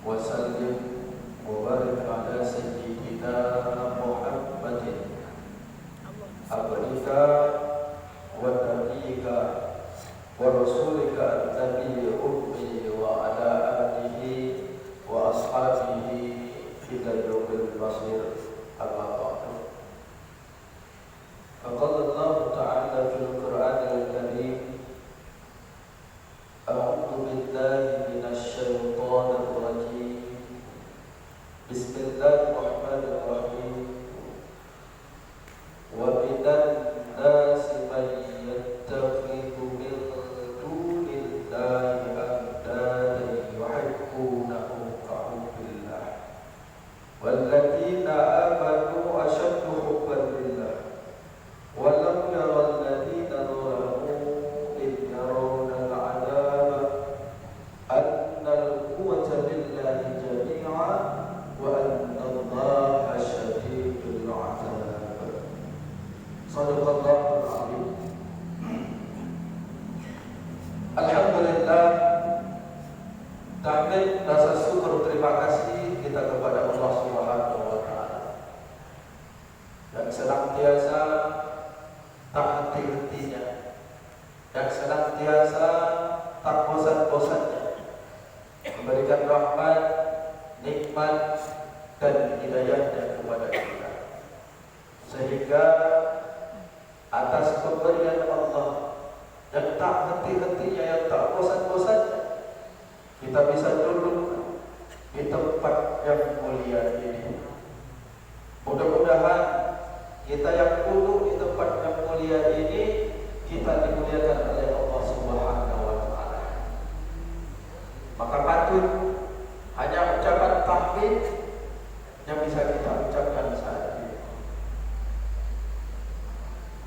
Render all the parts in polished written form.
وسلم وبارك على سيدنا محمد عبدك ونبيك ورسولك النبي الأمي وعلى آله وأصحابه إلى يوم المصير. أما بعد، فقال الله تعالى في القرآن الكريم: أعوذ بالله من الشيطان الرجيم، بسم الله الرحمن الرحيم. ومن الناس من يتخذ من دون الله أندادا يحبونهم كحب الله والذين آمنوا أشد حبا لله ولم يرى الذين ظلموا إذ يرون العذاب أن القوة لله جميعا وأن الله شديد العذاب. صدق الله العظيم. Alhamdulillah, tahmid rasa syukur terima kasih kita kepada Allah Subhanahu wa taala yang senantiasa tak henti-hentinya, yang senantiasa tak bosan-bosannya memberikan rahmat, nikmat dan hidayahnya kepada kita, sehingga atas pemberian Allah yang tak henti-hentinya, yang tak bosan-bosannya, kita bisa duduk di tempat yang mulia ini. Mudah-mudahan kita yang duduk di tempat yang mulia ini, kita dimuliakan oleh Allah Subhanahu wa taala. Maka patut hanya ucapan tahmid yang bisa kita ucapkan saat ini.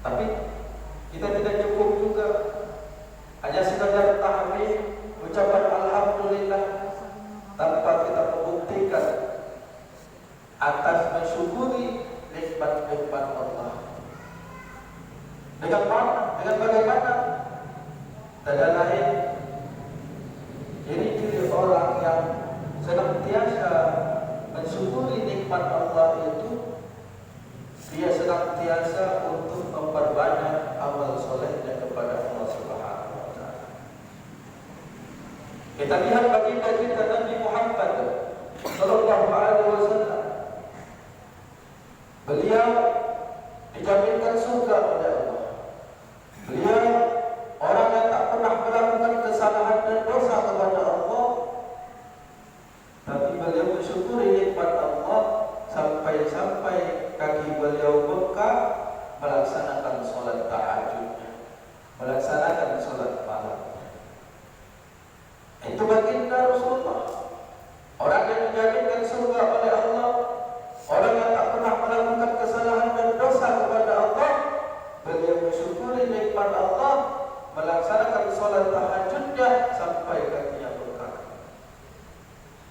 Tapi kita tidak cukup juga hanya sekadar tahmid, ucapan alhamdulillah, tanpa kita membuktikan atas mensyukuri nikmat-nikmat Allah. Dengan mana? Dengan bagaimana? Tidak lain ciri-ciri orang yang senantiasa mensyukuri nikmat Allah itu, dia senantiasa untuk memperbanyak amal solehnya kepada Allah Subhanahu wa taala. Kita lihat baginda kita Nabi Muhammad sallallahu alaihi wasallam. Beliau dijaminkan surga oleh Allah. Beliau orang yang tak pernah melakukan kesalahan dan dosa kepada Allah, tapi beliau mensyukuri nikmat Allah sampai-sampai kaki beliau bengkak melaksanakan sholat tahajudnya, melaksanakan sholat malam. Itu baginda Rasulullah, orang yang dijaminkan surga oleh Allah, orang yang tak pernah melakukan kesalahan dan dosa kepada Allah. Beliau mensyukuri nikmat Allah, melaksanakan sholat tahajudnya sampai kakinya bengkak.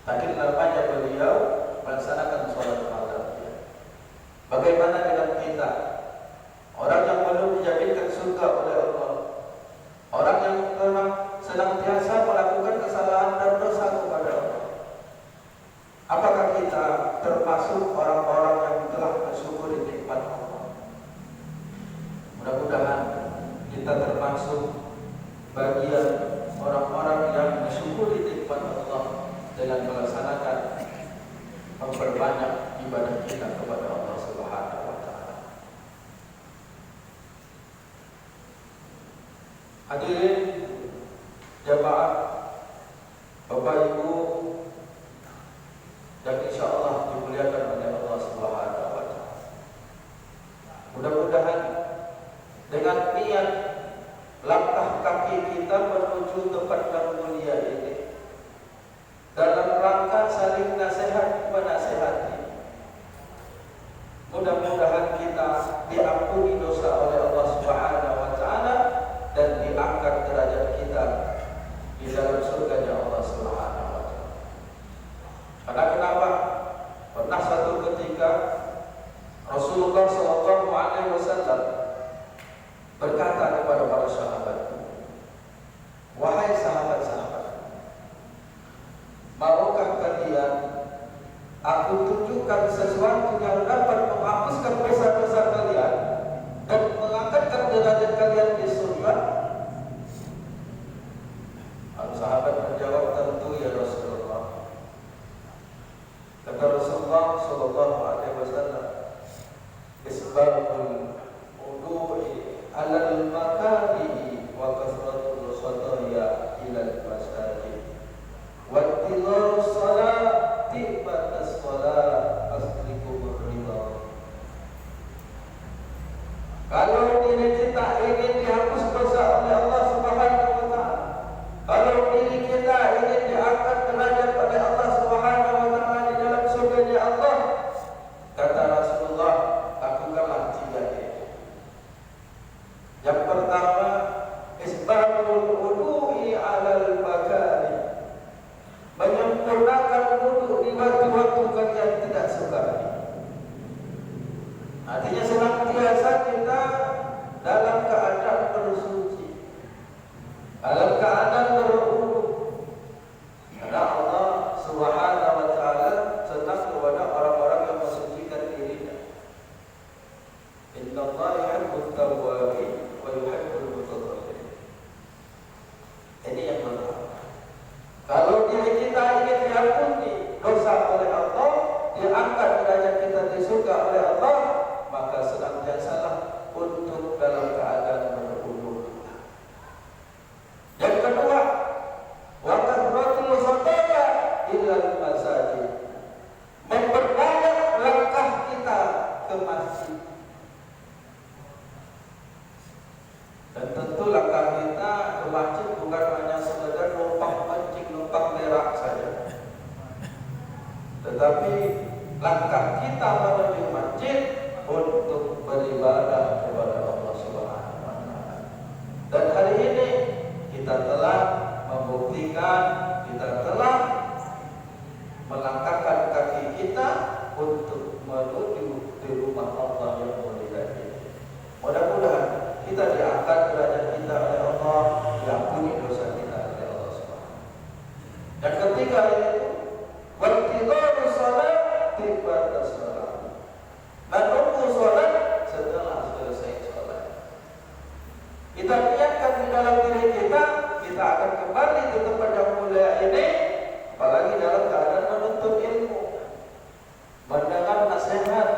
Tak namanya beliau melaksanakan sholat malamnya. Bagaimana dengan kita, orang yang belum dijaminkan surga oleh Allah, orang yang telah senantiasa melakukan kesalahan dan dosa kepada Allah? Apakah kita termasuk orang-orang yang telah mensyukuri nikmat Allah? Mudah-mudahan kita termasuk bagian orang-orang yang mensyukuri nikmat Allah dengan melaksanakan memperbanyak ibadah kita kepada Allah Subhanahu wa taala. Hadirin jamaah, Bapak Ibu yang insyaallah dimuliakan oleh Allah Subhanahu wa taala. Mudah-mudahan dengan niat langkah kaki kita menuju tempat yang mulia ini, dalam rangka saling nasihat menasihati, mudah-mudahan kita diampuni dosa oleh Allah Subhanahu wa taala dan diangkat derajat kita di dalam surganya Allah Subhanahu wa taala. Karena kenapa? Pernah suatu ketika Rasulullah sallallahu alaihi wasallam berkata kepada para sahabat, "Wahai sahabat-sahabat, maukah kalian kalian, aku tunjukkan sesuatu yang dapat menghapuskan dosa-dosa kalian dan mengangkatkan derajat kalian di surga? Sahabat menjawab, tentu ya Rasulullah. Kata Rasulullah sallallahu alaihi wasallam, isbabul wudu'i 'alal makarihi wa kasratul khataya ilal masajid wa tilawus salati batas salat aslikum ridha. Kalau diri kita ingin dihapus dosa oleh Allah Subhanahu wa taala, kalau diri kita ingin diangkat derajat oleh Allah Subhanahu wa taala di dalam surga Allah, kata Rasulullah, lakukanlah 3 ini. Yang pertama, isbabul wudu'i 'alal makari, menyempurnakan wudu di waktu-waktu kalian tidak suka. Artinya senantiasa kita dalam keadaan bersuci, dalam keadaan berwudu. Karena Allah Subhanahu wa taala senang kepada orang-orang yang mensucikan dirinya. Innallaha yuhibbut tawwabin wa yuhibbul mutatahhirin. Ini yang pertama. Kalau diri kita ingin diampuni dosa oleh Allah, diangkat derajat kita di surga oleh Allah, maka senantiasalah untuk dalam keadaan berwudu. Yang kedua, wa kasratul khataya ilal masajid, memperbanyak langkah kita ke masjid. Dan tentu langkah kita ke masjid bukan hanya sekedar numpang kencing, numpang berak saja, tetapi langkah kita menuju masjid untuk beribadah kepada Allah Subhanahu wa taala. Dan hari ini kita telah membuktikan, kita telah melangkahkan kaki kita untuk menuju di rumah Allah yang mulia ini. Mudah-mudahan kita diangkat derajat kita oleh Allah, diampuni dosa kita oleh Allah Subhanahu. Dan ketiga itu, waqtidaru salat tiba salat, menunggu salat setelah selesai salat. Kita niatkan di dalam diri kita, kita akan kembali ke tempat yang mulia ini, apalagi dalam keadaan menuntut ilmu, mendengar nasihat.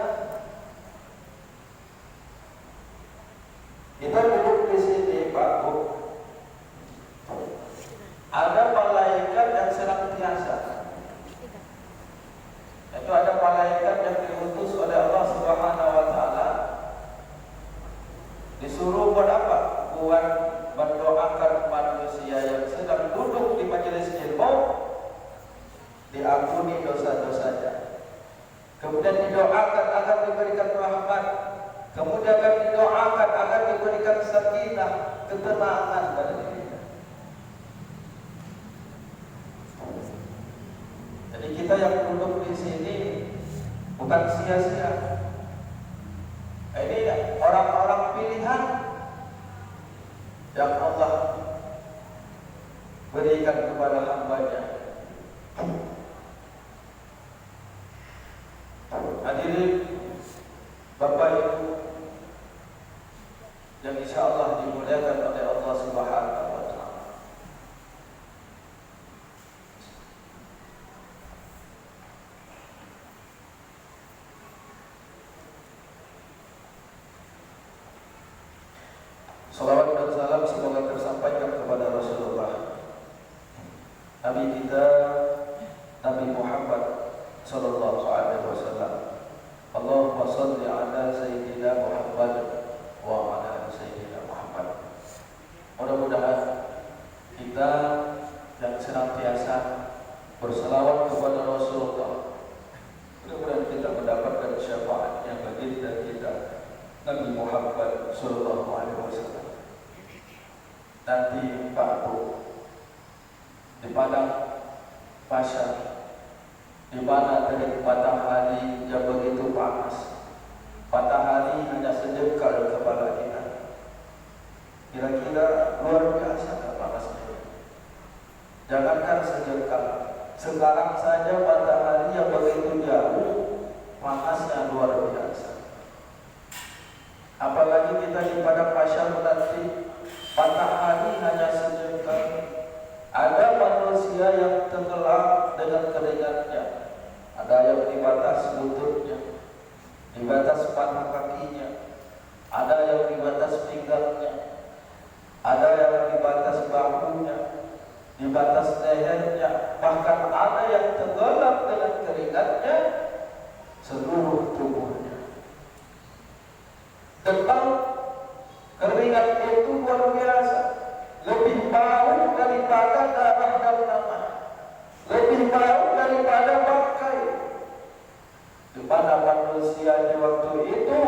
Kita duduk di sini, Pak Bu, ada malaikat yang senantiasa, itu ada malaikat yang diutus oleh Allah Subhanahu wa taala, disuruh buat apa? Buat mendoakan manusia yang sedang duduk di majelis ilmu, diampuni dosa-dosanya. Kemudian didoakan agar diberikan rahmat, kemudian didoakan agar diberikan sakinah, ketenangan pada dirinya. Jadi kita yang duduk di sini bukan sia-sia. Ini orang-orang pilihan yang Allah berikan kepada hamba-Nya. Hadirin Bapak Ibu yang insyaallah dimuliakan oleh Allah Subhanahu wa taala. Salawat dan salam semoga tersampaikan kepada Rasulullah, Nabi kita, Nabi Muhammad sallallahu alaihi wasallam. Allahumma shalli ala sayyidina Muhammad wa ala sayyidina Muhammad. Mudah-mudahan kita yang senantiasa berselawat kepada Rasulullah, mudah-mudahan kita mendapatkan syafaatnya baginda kita Nabi Muhammad sallallahu alaihi wasallam. Nanti Pak Bu, di padang pasar, di mana terik matahari yang begitu panas, matahari hanya sejengkal kepala kita. Kira-kira luar biasa panasnya. Jangankan sejengkal, Sekarang saja matahari yang begitu jauh, panasnya luar biasa. Apalagi kita di padang mahsyar nanti, matahari hanya sejengkal. Ada manusia yang tenggelam dengan keringatnya. Ada yang di batas lututnya, di batas paha kakinya, ada yang di batas pinggangnya, ada yang di batas bahunya, di batas lehernya, bahkan ada yang tenggelam dengan keringatnya seluruh tubuhnya. Tentang keringat itu luar biasa, lebih bau daripada darah dan nama, lebih bau daripada bangkai. Di mana manusia di waktu itu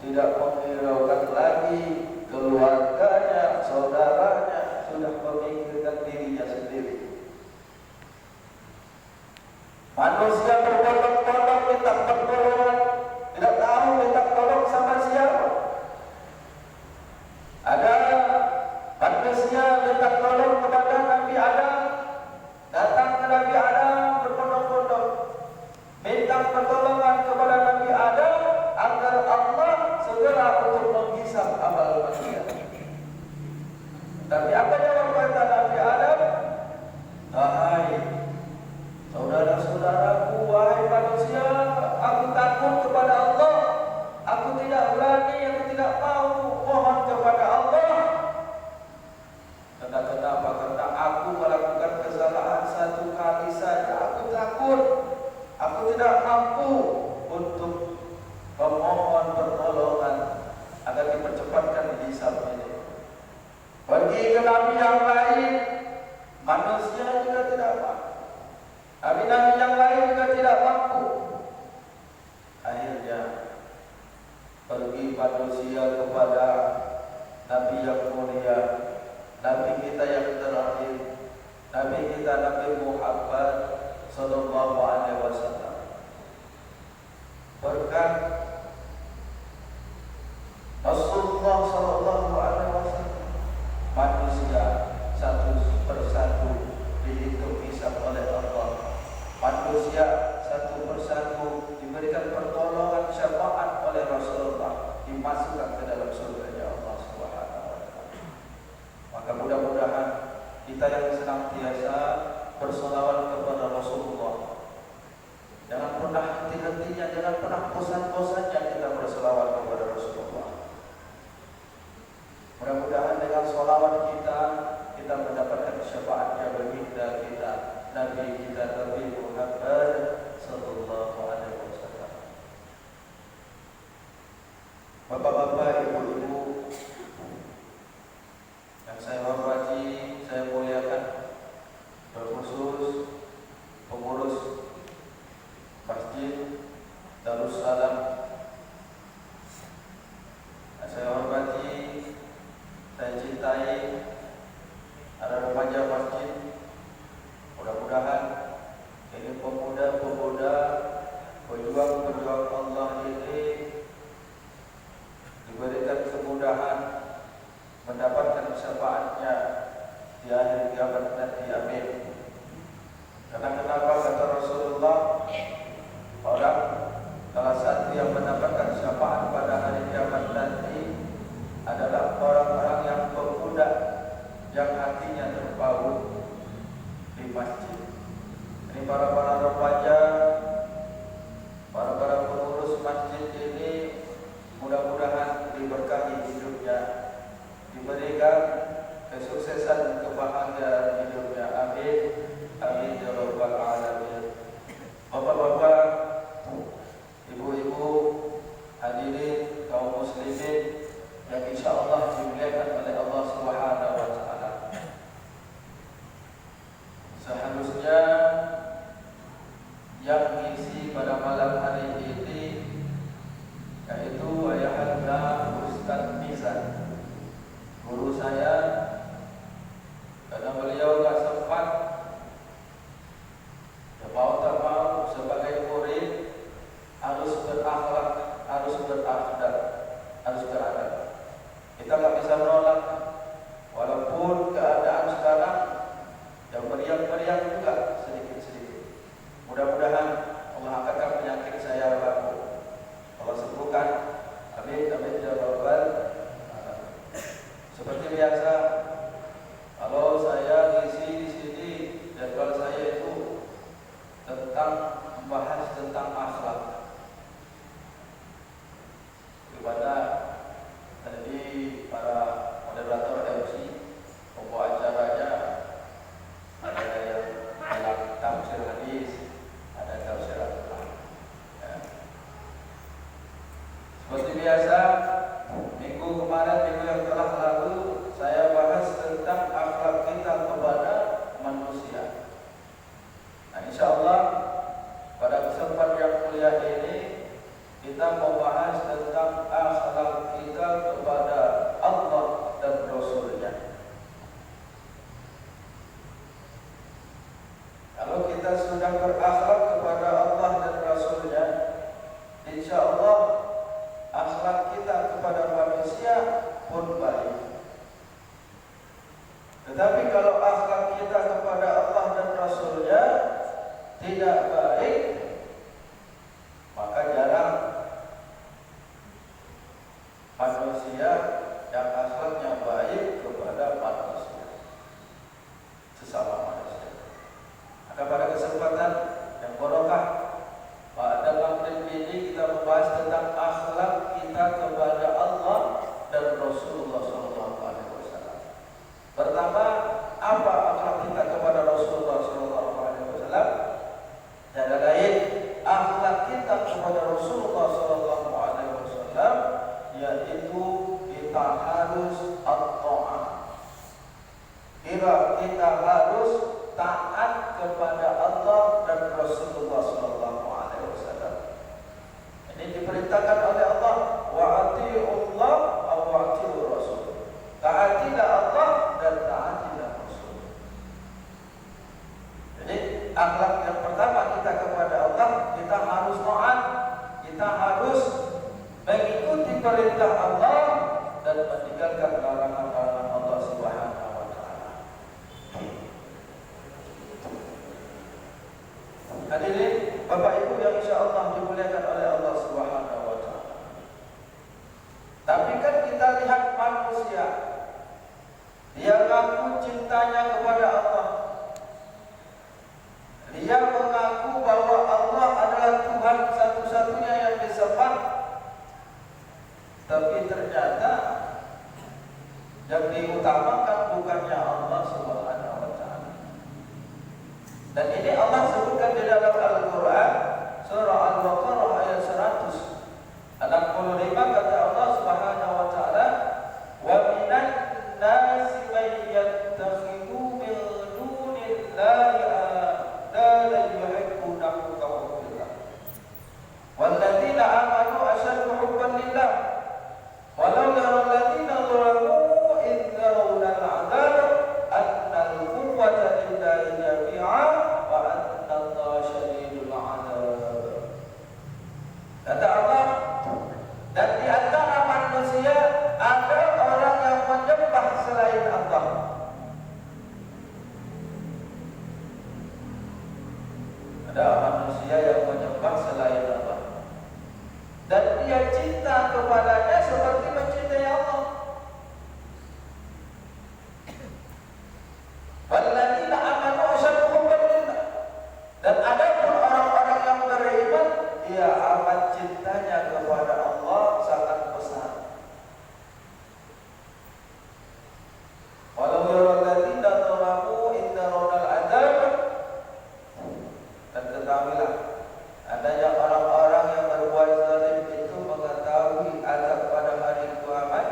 tidak menghiraukan lagi keluarganya, saudaranya, sudah memikirkan dirinya sendiri. Manusia berbondong-bondong minta pertolongan, tidak tahu minta tolong sama siapa. Ada manusia minta tolong kepada Nabi Adam, datang ke Nabi Adam berbondong-bondong, minta pertolongan kepada Nabi Adam agar Allah segera untuk menghisab amal manusia. Tapi apa jawab kata Nabi Adam? Hai saudara-saudaraku, wahai manusia, aku takut kepada Allah. Aku tidak berani, aku tidak mau mohon kepada Allah. Kenapa? Karena aku melakukan kesalahan satu kali saja. Aku takut, aku tidak mampu untuk memohon pertolongan agar dipercepatkan hisab ini. Pergi ke nabi yang lain, manusia juga tidak mampu. Nabi-nabi yang lain juga tidak mampu. Akhirnya pergi manusia kepada Nabi yang mulia, Nabi kita yang terakhir, Nabi kita Nabi Muhammad sallallahu alaihi wasallam. Berkat Rasulullah sallallahu alaihi wasallam, manusia satu persatu dihitung hisab oleh Allah. Manusia satu persatu diberikan pertolongan syafaat oleh Rasulullah, dimasukkan ke dalam surga Allah Subhanahu wa taala. Maka mudah-mudahan kita yang senantiasa bersolawat kepada Rasulullah, jangan pernah henti-hentinya, jangan pernah bosan-bosannya kita bersolawat kepada Rasulullah. Mudah-mudahan dengan solawat kita mendapatkan syafaatnya baginda kita, Nabi kita Nabi Muhammad sallallahu alaihi wasallam. Bapak-bapak, ibu-ibu yang saya hormati, saya muliakan, terkhusus pengurus Masjid Darussalam. Saya hormati, saya cintai para remaja masjid. Mudah-mudahan ini pemuda-pemuda pejuang-pejuang Allah ini diberikan kemudahan mendapatkan syafaatnya di akhir kiamat nanti. Amin. Karena kenapa kata Rasulullah, orang salah satu yang mendapatkan syafaat pada hari kiamat nanti adalah orang-orang yang pemuda yang hatinya terpaut di masjid. Ini para remaja, para pengurus masjid ini mudah-mudahan diberkahi hidupnya, diberikan kesuksesan, kebahagiaan hidupnya. Amin. Amin ya rabbal alamin. Bapak-bapak, ibu-ibu, hadirin kaum muslimin yang insyaallah dimuliakan oleh Allah Subhanahu wa taala. Seharusnya Mudah-mudahan Allah angkatkan penyakit saya baku. Allah sembuhkan. Amin, amin ya rabbal alamin. Seperti biasa, kalau saya ngisi di sini jadwal saya itu tentang membahas tentang akhlak. Kepada tadi para moderator MC, pembawa acaranya ada yang dalam tafsir hadis, ada tafsir Al-Quran. Ya. Seperti biasa, minggu kemarin, minggu yang telah lalu, saya bahas tentang akhlak kita kepada manusia. Nah, insyaallah pada kesempatan yang mulia ini kita membahas tentang akhlak kita kepada Allah dan Rasul-Nya. Kalau kita sudah berakhlak kepada Allah dan Rasul-Nya, insyaallah akhlak kita kepada manusia pun baik. Tetapi kalau akhlak kita kepada Allah dan Rasul-Nya tidak baik, maka jarang manusia yang akhlaknya baik kepada manusia, sesama manusia. Maka pada kesempatan yang barokah pada maghrib ini kita membahas tentang akhlak kita kepada Allah dan Rasulullah SAW. Pertama, apa akhlak kita kepada Rasulullah SAW? Tiada lain, akhlak kita kepada Rasulullah SAW yaitu kita harus at-ta'ah. Kita harus taat kepada Allah dan Rasulullah SAW. Ini diperintahkan oleh Allah, wa atii'ullah wa atii'ur rasul. Taatilah Allah dan taatilah Rasul. Jadi akhlak yang pertama kita kepada Allah, kita harus taat, kita harus mengikuti perintah Allah dan meninggalkan larangan-larangan Allah Subhanahu wa taala. Hadirin Bapak Ibu yang insyaallah dimuliakan oleh Allah Subhanahu wa taala. Tapi kan kita lihat manusia, dia mengaku cintanya kepada Allah. Dia mengaku bahwa Allah adalah Tuhan satu-satunya yang disembah. Tapi ternyata yang diutamakan bukannya Allah Subhanahu wa taala. Dan ini Allah sebutkan di dalam Al-Qur'an surah Al-Baqarah ayat 165 kata Allah Subhanahu wa taala, wa minan nasi may yattakhidhu min dunillahi la yuhibbunahum ka hubbillah walladzina amanu ashaddu hubban lillah walau yara alladzina zalamu idh yarawna al'adzab anna al-quwwata lillahi jami'a wa anna Allaha shadidul 'adzab. Kata Allah, dan di antara manusia ada orang yang menyembah selain Allah. Ada manusia yang menyembah selain Allah, dan dia cinta kepadanya seperti mencintai Allah. Walladzina amanu asyaddu hubban lillah. Dan ada pun orang-orang yang beriman, dia amat cintanya kepada Allah sangat besar. Walau yara alladzina zalamu idh yarawna al'adzab. Dan ketahuilah, adanya orang-orang yang berbuat zalim itu mengetahui azab pada hari kiamat.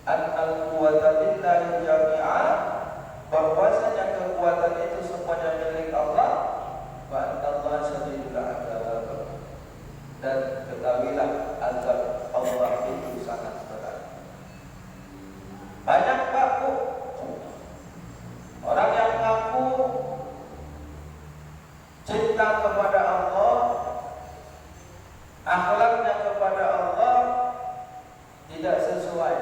Annal quwwata lillahi jami'a, bahwasanya kekuatan itu semuanya milik Allah. Wa anna Allaha shadidul 'adzab. Dan ketahuilah azab Allah itu sangat berat. Banyak Pak Bu, orang yang mengaku cinta kepada Allah, akhlaknya kepada Allah tidak sesuai,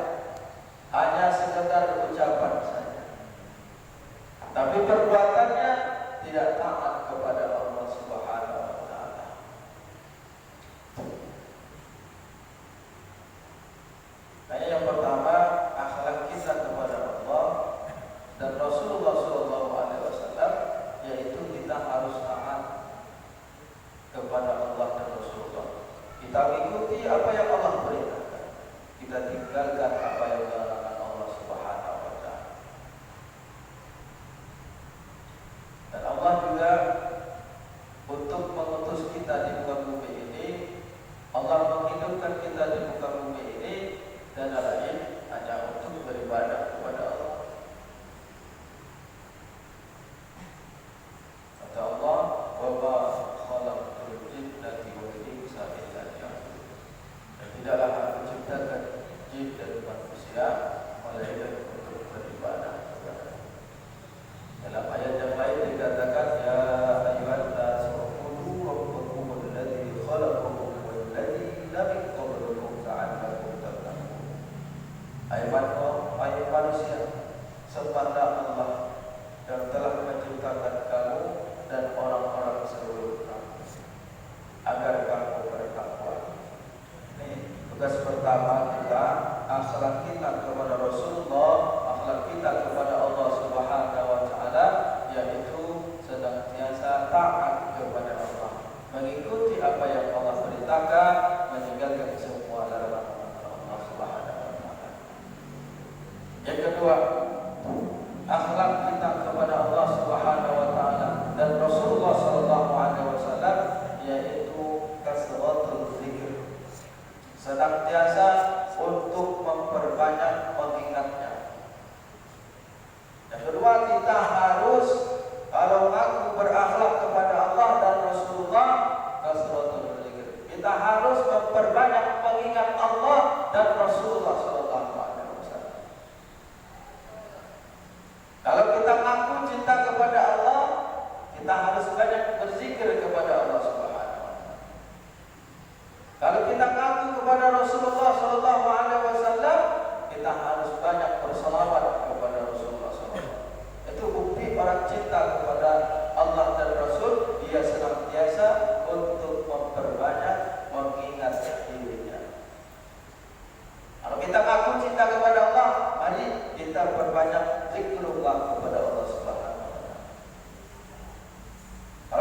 hanya sekedar ucapan saja, tapi perbuatannya tidak taat kepada Allah.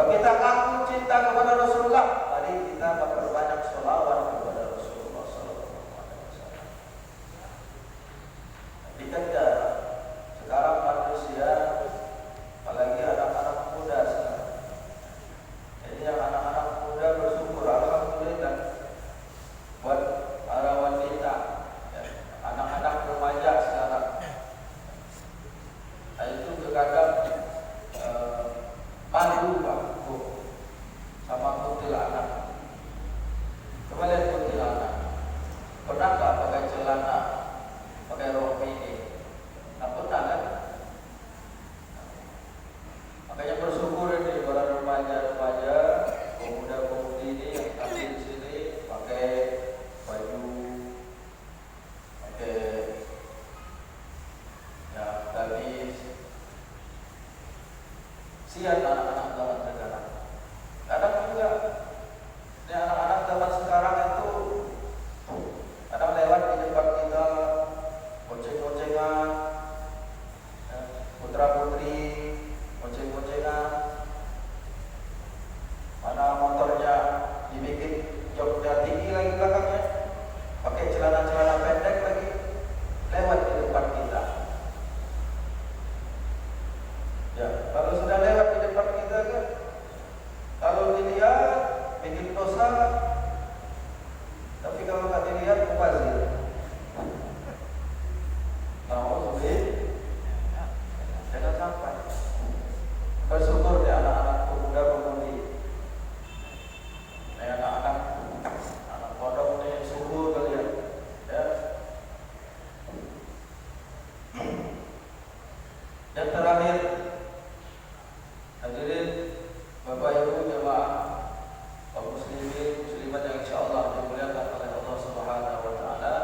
Kalau kita ngaku cinta kepada Rasulullah, mari kita memperbanyak sholawat kepada Rasulullah Sallallahu Alaihi Wasallam. Jadi kan sekarang manusia, apalagi anak-anak muda sekarang. Jadi yang anak-anak muda bersyukur, alhamdulillah, buat para wanita, ya, anak-anak remaja sekarang. Nah, itu terkadang malu Pak Bu sama kuntilanak. Coba lihat kuntilanak. Pernah nggak pakai celana, pakai rok mini? Nggak pernah kan? Makanya bersyukur ini para remaja-remaja, pemuda-pemudi ini yang tampil di sini pakai baju, pakai ya gamis. Siap anak-anak zaman sekarang. Kadang juga ini anak-anak zaman sekarang itu kadang lewat di depan kita, bonceng-boncengan, putra-putri, bonceng-boncengan. Mana motornya dibikin joknya tinggi lagi belakangnya, pakai celana-celana pendek lagi, lewat di depan kita. Ya, kalau sudah lewat di depan kita kan, kalau dilihat bikin dosa, tapi kalau nggak dilihat mubazir. Jangan sampai. Bersyukur di anak-anak pemuda-pemudi, anak-anak pondok ini syukur kalian, ya. Yang terakhir, hadirin Bapak Ibu jemaah kaum muslimin muslimat yang insyaallah dimuliakan oleh Allah Subhanahu wa taala,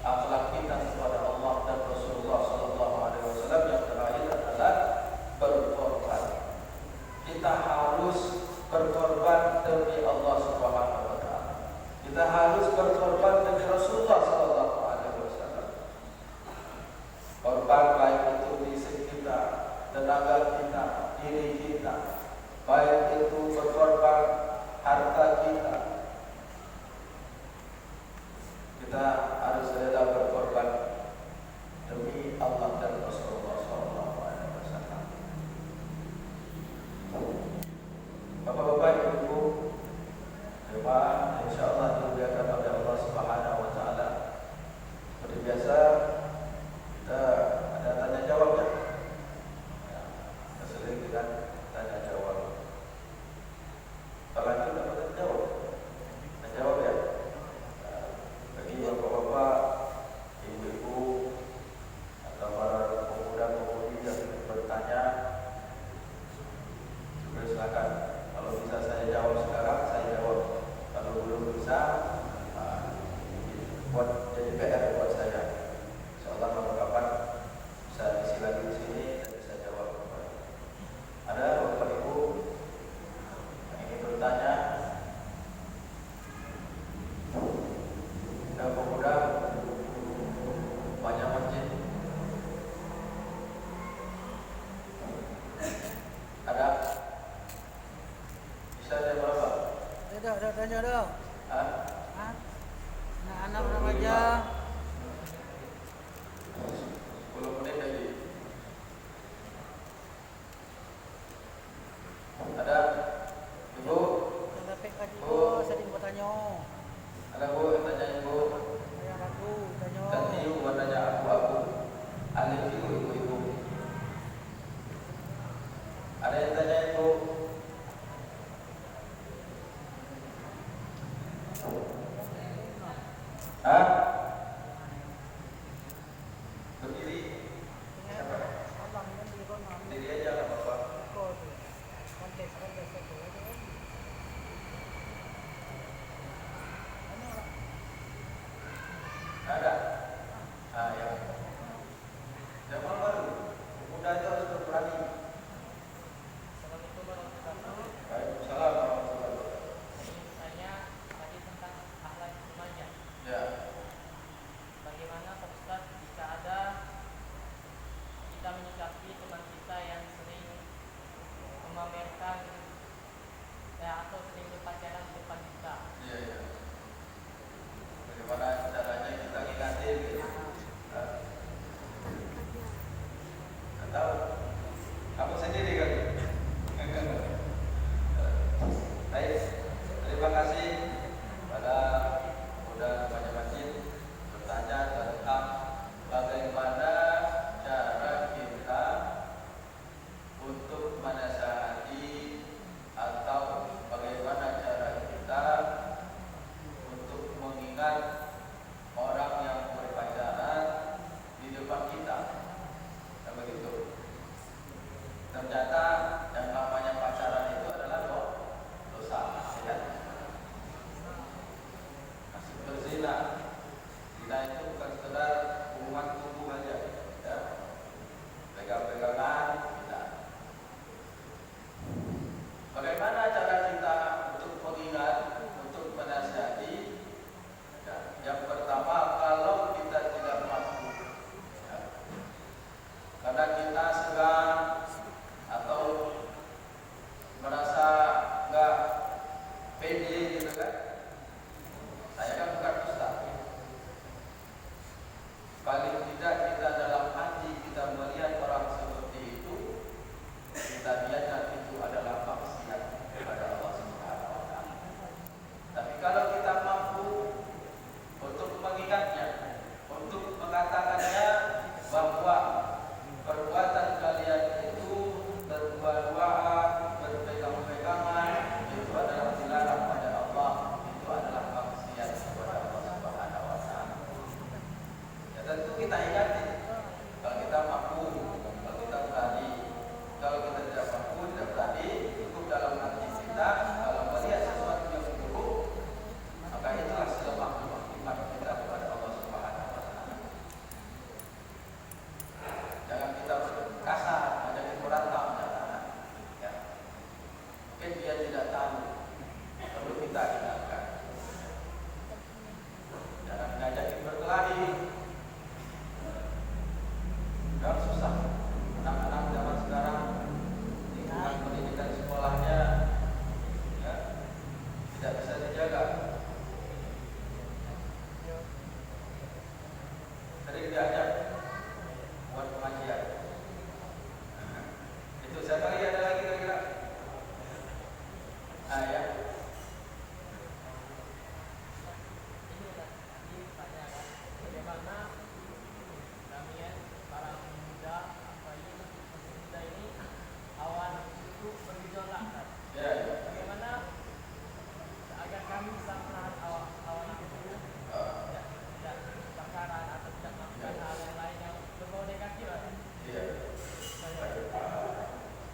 akhlak kita kepada Allah dan Rasulullah sallallahu alaihi wasallam yang terakhir adalah berkorban. Kita harus berkorban demi Allah Subhanahu wa taala. Kita harus berkorban demi Rasulullah sallallahu alaihi wasallam. Korban baik itu fisik kita, tenaga kita, diri kita, baik itu berkorban harta kita. Kita harus rela berkorban demi Allah dan Rasulullah Sallallahu Alaihi Wasallam. Bapak-bapak, ibu-ibu, jemaah insyaallah dimuliakan oleh Allah Subhanahu Wa Taala. Seperti biasa kita ada tanya jawab ya. Keselingan tanya jawab. Kalau itu dapat jawab, jawab ya. Bagi bapak-bapak, ibu-ibu, atau para pemuda-pemudi yang bertanya, juga silakan. Kalau bisa saya jawab sekarang, saya jawab. Kalau belum bisa, buat jadi PR buat saya. Insyaallah kapan-kapan bisa isi lagi di sini dan bisa jawab. Ada bapak ibu yang ingin bertanya? Ada pemuda banyak masjid? Ada? Bisa ada berapa? Ada tanya ada. Hah? Anak-anak remaja. 10 menit lagi. Ada? Ibu? Ada PK juga, sedang bertanya. Ada bu yang tanya ibu? Saya ragu tanya. Dan ibu buat tanya aku. Alif ibu. Ada yang tanya ibu? Hah? Mungkin dia tidak tahu, perlu kita ingatkan. Jangan ngajakin berkelahi. Udah susah. Anak-anak zaman sekarang lingkungan pendidikan sekolahnya ya, tidak bisa dijaga. Sering diajak buat pengajian. Itu siapa lagi, ada lagi kira-kira? Ah ya.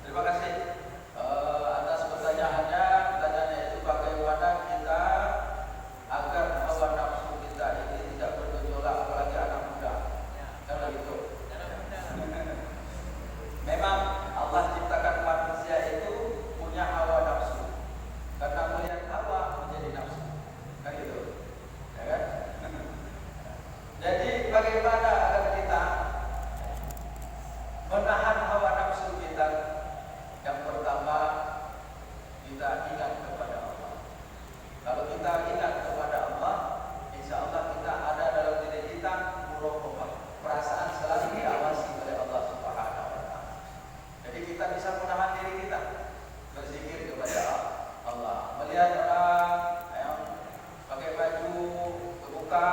Terima kasih atas pertanyaannya. Pertanyaannya itu bagaimana kita agar hawa nafsu kita ini tidak bergejolak, apalagi anak muda. Kan begitu. Memang Allah ciptakan manusia itu punya hawa nafsu. Karena melihat hawa menjadi nafsu. Kan gitu. Ya kan? Jadi bagaimana agar kita menahan hawa nafsu kita? Yang pertama, kita ingat kepada Allah. Kalau kita ingat kepada Allah, insya Allah kita ada dalam diri kita muraqabah, perasaan selalu diawasi oleh Allah Subhanahu wa Ta'ala. Jadi kita bisa menahan diri kita berzikir kepada Allah. Melihat orang yang pakai baju terbuka,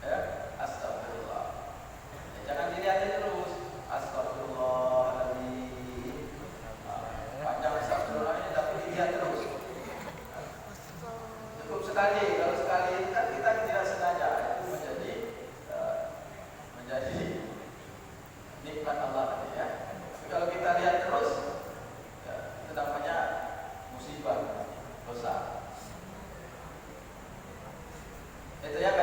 ya, astagfirullah. Ya, jangan dilihatin terus, astagfirullahaladzim. Panjang astagfirullah ini tapi dilihat terus. Cukup sekali, kalau sekali itu kan kita tidak sengaja, itu menjadi nikmat Allah tadi ya. Tapi kalau kita lihat terus, ya, itu namanya musibah, dosa. Itu ya.